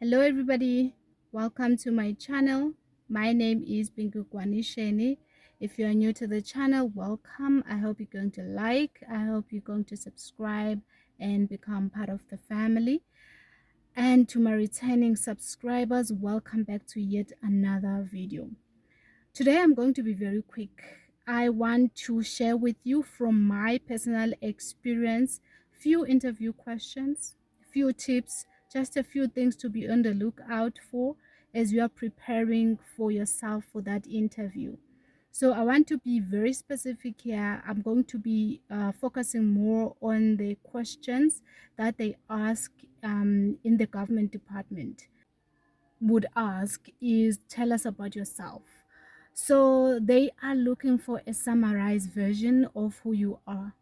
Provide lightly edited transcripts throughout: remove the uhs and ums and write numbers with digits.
Hello everybody, welcome to my channel. My name is Bingu Sheni. If you are new to the channel, welcome. I hope you're going to like, I hope you're going to subscribe and become part of the family. And to my returning subscribers, welcome back to yet another video. Today I'm going to be very quick. I want to share with you from my personal experience few interview questions, few tips, just a few things to be on the lookout for as you are preparing for yourself for that interview. So I want to be very specific here. I'm going to be focusing more on the questions that they ask in the government department would ask is tell us about yourself. So they are looking for a summarized version of who you are,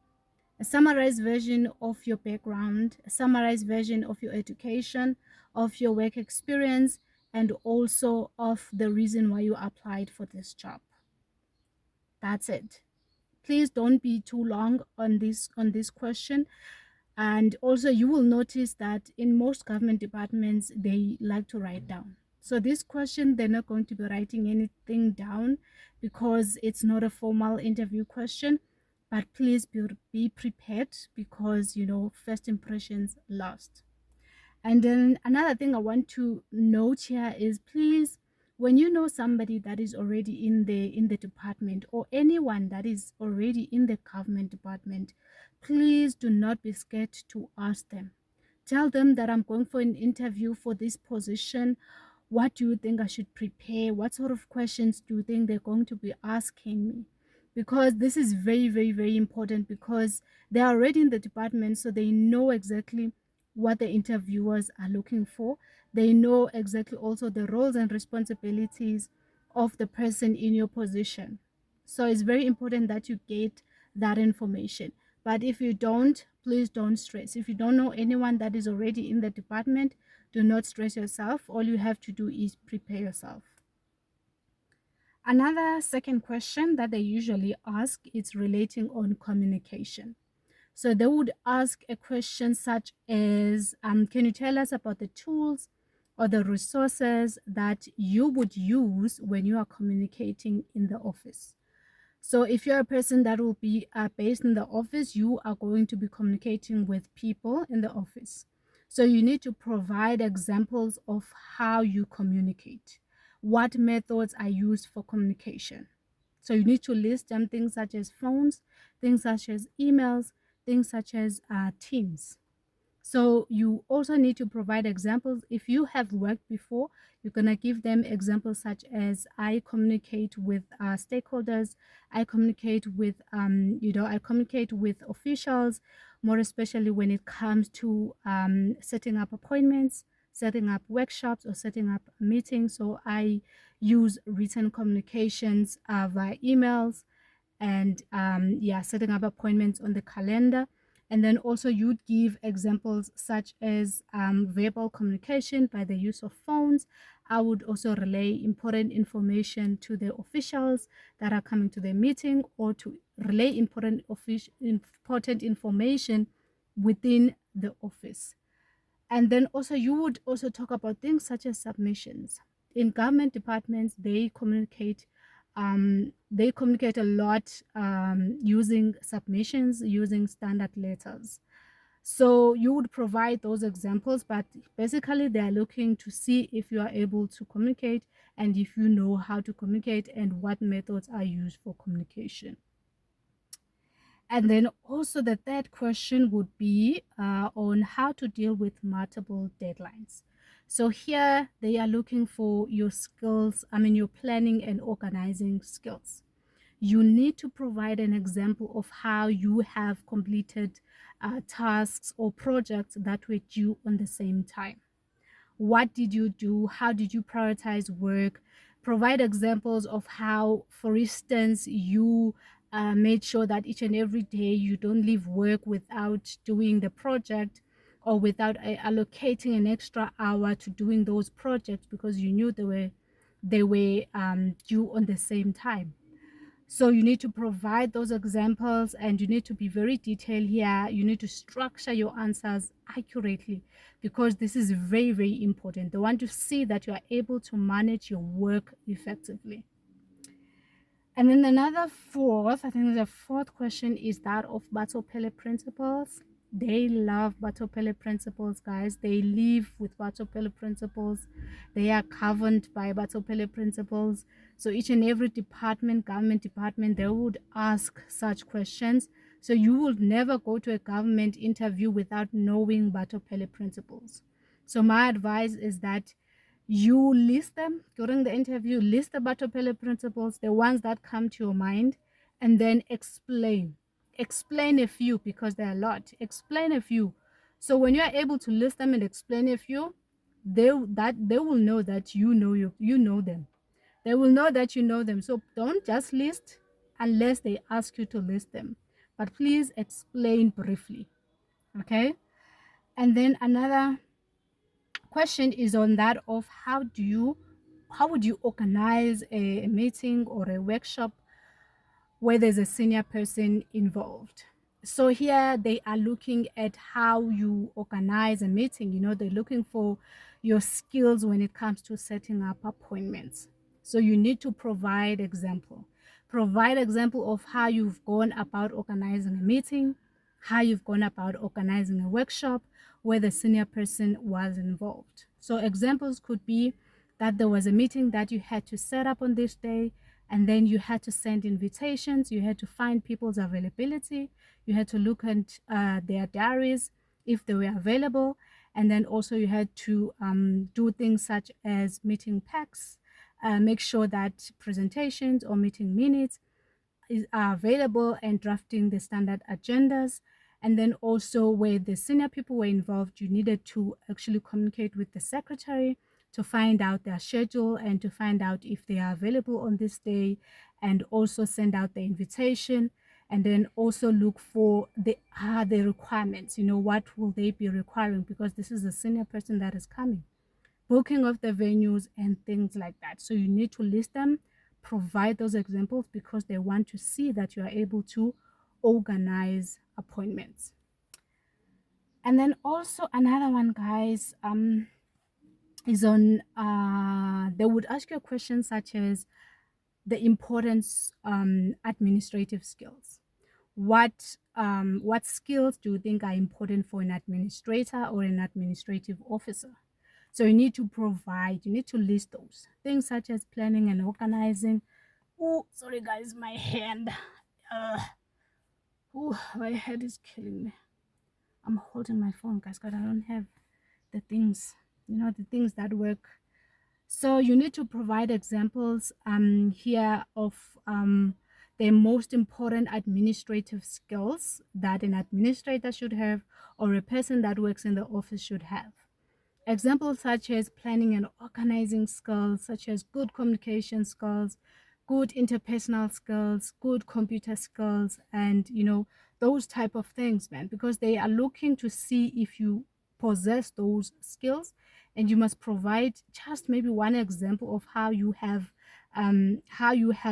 a summarized version of your background, a summarized version of your education, of your work experience, and also of the reason why you applied for this job. That's it. Please don't be too long on this question. And also you will notice that in most government departments they like to write down. So this question, they're not going to be writing anything down because it's not a formal interview question. But please be prepared because first impressions last. And then another thing I want to note here is, please, when you know somebody that is already in the department, or anyone that is already in the government department, please do not be scared to ask them. Tell them that I'm going for an interview for this position. What do you think I should prepare? What sort of questions do you think they're going to be asking me? Because this is very, very, very important, because they're already in the department, so they know exactly what the interviewers are looking for. They know exactly also the roles and responsibilities of the person in your position. So it's very important that you get that information. But if you don't, please don't stress. If you don't know anyone that is already in the department, do not stress yourself. All you have to do is prepare yourself. Another second question that they usually ask is relating on communication. So they would ask a question such as, can you tell us about the tools or the resources that you would use when you are communicating in the office? So if you're a person that will be based in the office, you are going to be communicating with people in the office. So you need to provide examples of how you communicate. What methods are used for communication? So you need to list them, things such as phones, things such as emails, things such as Teams. So you also need to provide examples. If you have worked before, you're going to give them examples such as, I communicate with stakeholders, I communicate with I communicate with officials, more especially when it comes to setting up appointments, setting up workshops, or setting up meetings. So I use written communications via emails, and setting up appointments on the calendar. And then also you'd give examples such as verbal communication by the use of phones. I would also relay important information to the officials that are coming to the meeting, or to relay important information within the office. And then also you would also talk about things such as submissions. In government departments, they communicate a lot using submissions, using standard letters. So you would provide those examples, but basically they are looking to see if you are able to communicate, and if you know how to communicate, and what methods are used for communication. And then also the third question would be on how to deal with multiple deadlines. So here they are looking for your skills, your planning and organizing skills. You need to provide an example of how you have completed tasks or projects that were due on the same time. What did you do? How did you prioritize work? Provide examples of how, for instance, you made sure that each and every day you don't leave work without doing the project, or without allocating an extra hour to doing those projects because you knew they were due on the same time. So you need to provide those examples, and you need to be very detailed here. You need to structure your answers accurately, because this is very, very important. They want to see that you are able to manage your work effectively. And then another fourth, I think the fourth question is that of Batopele principles. They love Batopele principles, guys. They live with Batopele principles. They are governed by Batopele principles. So each and every department, government department, they would ask such questions. So you will never go to a government interview without knowing Batopele principles. So my advice is that you list them during the interview, list the Batopele principles, the ones that come to your mind, and then explain a few, because there are a lot. Explain a few. So when you are able to list them and explain a few, they will know that you know them. They will know that you know them. So don't just list unless they ask you to list them, but please explain briefly. Okay. And then another question is on that of how would you organize a meeting or a workshop where there's a senior person involved. So here they are looking at how you organize a meeting. They're looking for your skills when it comes to setting up appointments. So you need to provide example of how you've gone about organizing a meeting, how you've gone about organizing a workshop where the senior person was involved. So examples could be that there was a meeting that you had to set up on this day, and then you had to send invitations, you had to find people's availability, you had to look at their diaries if they were available, and then also you had to do things such as meeting packs, make sure that presentations or meeting minutes are available, and drafting the standard agendas. And then also where the senior people were involved, you needed to actually communicate with the secretary to find out their schedule and to find out if they are available on this day, and also send out the invitation. And then also look for the requirements, what will they be requiring, because this is a senior person that is coming, booking of the venues and things like that. So you need to list them, provide those examples, because they want to see that you are able to organize appointments. And then also another one, guys, is on they would ask you a question such as the importance administrative skills. What skills do you think are important for an administrator or an administrative officer? So you need to list those things such as planning and organizing. Oh, sorry guys, my hand. My head is killing me. I'm holding my phone, guys, because I don't have the things, the things that work. So you need to provide examples here of the most important administrative skills that an administrator should have, or a person that works in the office should have. Examples such as planning and organizing skills, such as good communication skills, good interpersonal skills, good computer skills, and those type of things, man, because they are looking to see if you possess those skills. And you must provide just maybe one example of how you have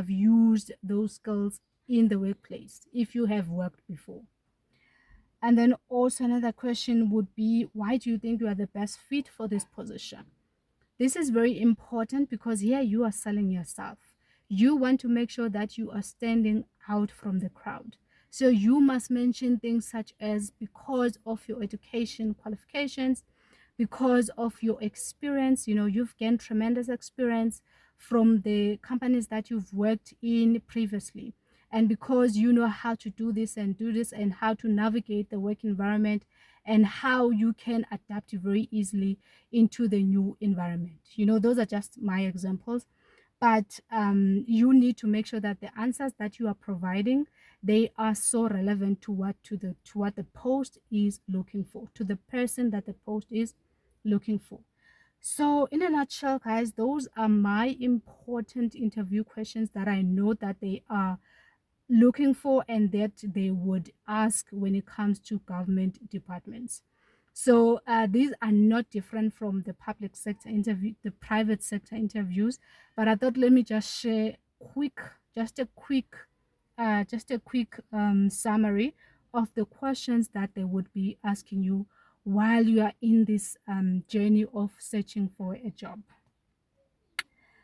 used those skills in the workplace if you have worked before. And then also another question would be, why do you think you are the best fit for this position? This is very important, because here you are selling yourself. You want to make sure that you are standing out from the crowd. So you must mention things such as, because of your education qualifications, because of your experience, you've gained tremendous experience from the companies that you've worked in previously, and because you know how to do this and how to navigate the work environment, and how you can adapt very easily into the new environment. Those are just my examples, but you need to make sure that the answers that you are providing, they are so relevant to what the post is looking for, to the person that the post is looking for. So in a nutshell, guys, those are my important interview questions that I know that they are looking for and that they would ask when it comes to government departments. So these are not different from the public sector interview, the private sector interviews, but I thought let me just share just a quick summary of the questions that they would be asking you while you are in this journey of searching for a job.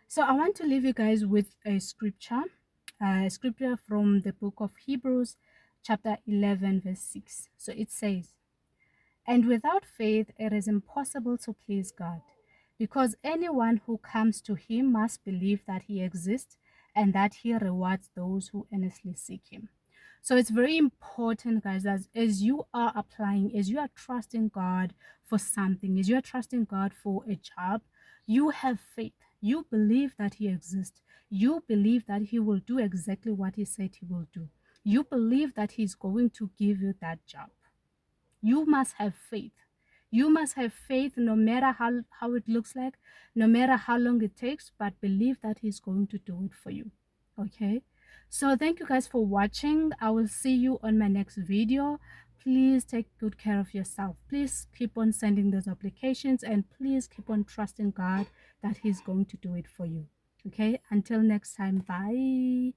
So I want to leave you guys with a scripture from the book of Hebrews, chapter 11, verse 6. So it says, "And without faith it is impossible to please God, because anyone who comes to him must believe that he exists and that he rewards those who earnestly seek him." So it's very important, guys, that as you are applying, as you are trusting God for something, as you are trusting God for a job, you have faith. You believe that he exists. You believe that he will do exactly what he said he will do. You believe that he's going to give you that job. You must have faith. You must have faith no matter how it looks like, no matter how long it takes, but believe that he's going to do it for you. Okay? So thank you guys for watching. I will see you on my next video. Please take good care of yourself. Please keep on sending those applications, and please keep on trusting God that he's going to do it for you. Okay? Until next time, bye.